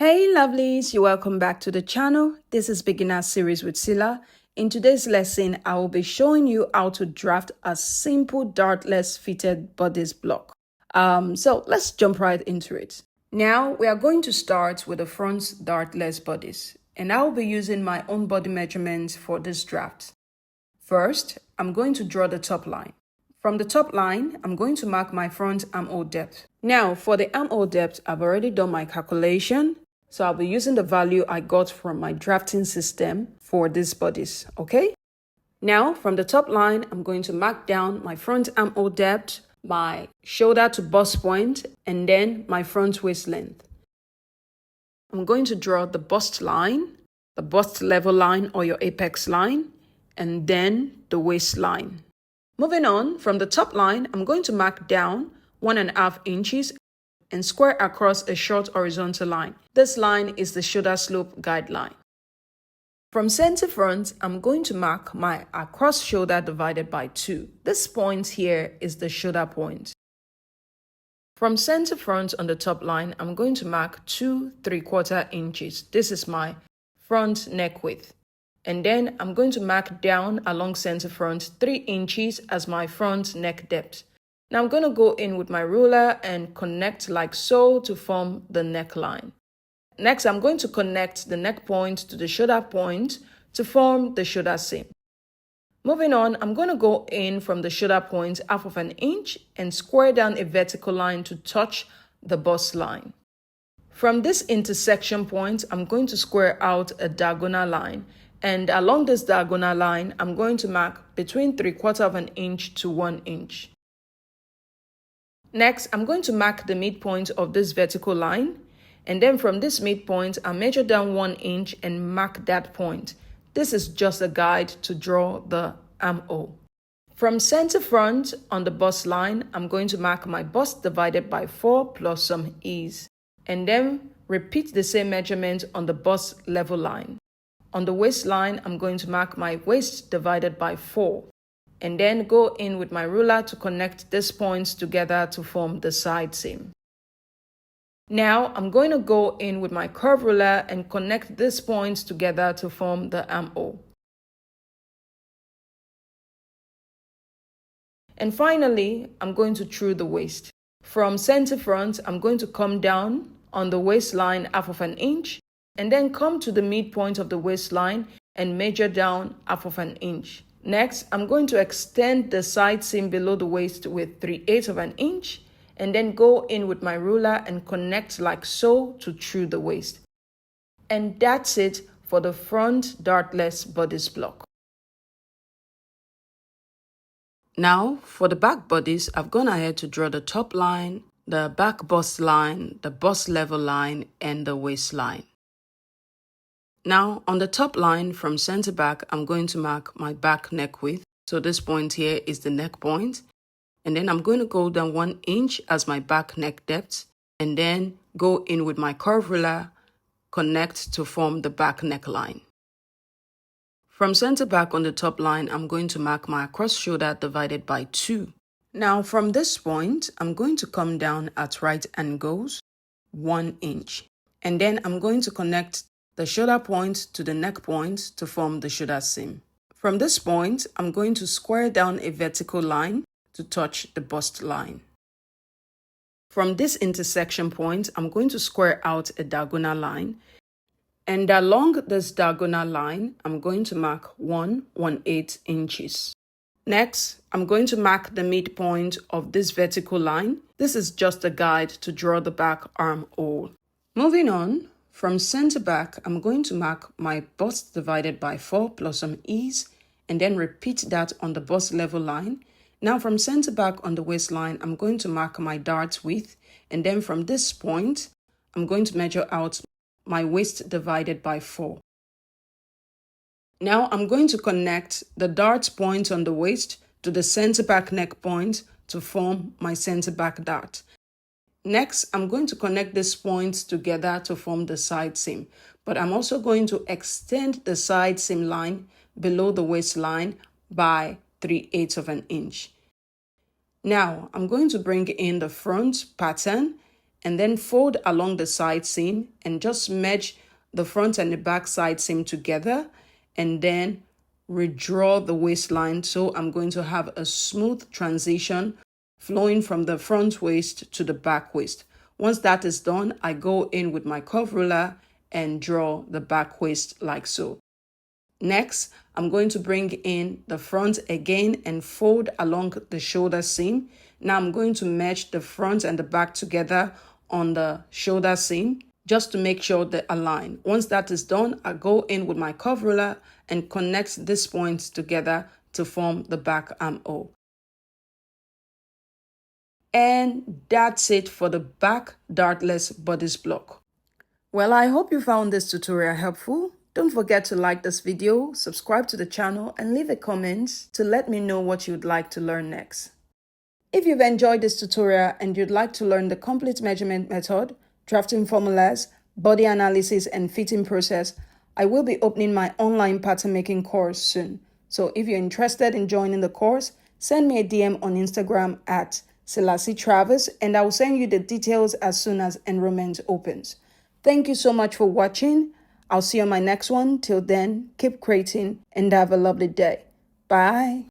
Hey lovelies, you're welcome back to the channel. This is Beginner Series with Sila. In today's lesson, I will be showing you how to draft a simple dartless fitted bodice block. So let's jump right into it. Now we are going to start with the front dartless bodice, and I will be using my own body measurements for this draft. First, I'm going to draw the top line. From the top line, I'm going to mark my front armhole depth. Now, for the armhole depth, I've already done my calculation. So I'll be using the value I got from my drafting system for this bodice, okay? Now, from the top line, I'm going to mark down my front armhole depth, my shoulder to bust point, and then my front waist length. I'm going to draw the bust line, the bust level line or your apex line, and then the waistline. Moving on, from the top line, I'm going to mark down 1.5 inches and square across a short horizontal line. This line is the shoulder slope guideline. From center front, I'm going to mark my across shoulder divided by 2. This point here is the shoulder point. From center front on the top line, I'm going to mark 2 3/4 inches. This is my front neck width. And then I'm going to mark down along center front 3 inches as my front neck depth. Now I'm going to go in with my ruler and connect like so to form the neckline. Next, I'm going to connect the neck point to the shoulder point to form the shoulder seam. Moving on, I'm going to go in from the shoulder point 1/2 inch and square down a vertical line to touch the bust line. From this intersection point, I'm going to square out a diagonal line. And along this diagonal line, I'm going to mark between 3/4 inch to 1 inch. Next, I'm going to mark the midpoint of this vertical line, and then from this midpoint, I'll measure down 1 inch and mark that point. This is just a guide to draw the armhole. From center front on the bust line, I'm going to mark my bust divided by 4 plus some ease, and then repeat the same measurement on the bust level line. On the waistline, I'm going to mark my waist divided by 4. And then go in with my ruler to connect these points together to form the side seam. Now I'm going to go in with my curve ruler and connect these points together to form the armhole. And finally, I'm going to true the waist. From center front, I'm going to come down on the waistline 1/2 inch and then come to the midpoint of the waistline and measure down 1/2 inch. Next, I'm going to extend the side seam below the waist with 3/8 inch and then go in with my ruler and connect like so to true the waist. And that's it for the front dartless bodice block. Now, for the back bodice, I've gone ahead to draw the top line, the back bust line, the bust level line, and the waistline. Now, on the top line from center back, I'm going to mark my back neck width. So this point here is the neck point. And then I'm going to go down 1 inch as my back neck depth. And then go in with my curve ruler, connect to form the back neckline. From center back on the top line, I'm going to mark my across shoulder divided by 2. Now, from this point, I'm going to come down at right angles, 1 inch. And then I'm going to connect the shoulder point to the neck point to form the shoulder seam. From this point, I'm going to square down a vertical line to touch the bust line. From this intersection point, I'm going to square out a diagonal line. And along this diagonal line, I'm going to mark 1/1/8 inches. Next, I'm going to mark the midpoint of this vertical line. This is just a guide to draw the back armhole. Moving on, from center back, I'm going to mark my bust divided by 4 plus some ease, and then repeat that on the bust level line. Now from center back on the waistline, I'm going to mark my dart width, and then from this point, I'm going to measure out my waist divided by 4. Now I'm going to connect the dart point on the waist to the center back neck point to form my center back dart. Next, I'm going to connect these points together to form the side seam, but I'm also going to extend the side seam line below the waistline by 3/8 inch. Now, I'm going to bring in the front pattern and then fold along the side seam and just merge the front and the back side seam together, and then redraw the waistline. So I'm going to have a smooth transition flowing from the front waist to the back waist. Once that is done, I go in with my curve ruler and draw the back waist like so. Next, I'm going to bring in the front again and fold along the shoulder seam. Now I'm going to match the front and the back together on the shoulder seam just to make sure they align. Once that is done, I go in with my curve ruler and connect these points together to form the back armhole. And that's it for the back dartless bodice block. Well, I hope you found this tutorial helpful. Don't forget to like this video, subscribe to the channel, and leave a comment to let me know what you'd like to learn next. If you've enjoyed this tutorial and you'd like to learn the complete measurement method, drafting formulas, body analysis, and fitting process, I will be opening my online pattern making course soon. So if you're interested in joining the course, send me a DM on Instagram at Selassie Travis, and I will send you the details as soon as enrollment opens. Thank you so much for watching. I'll see you on my next one. Till then, keep creating and have a lovely day. Bye.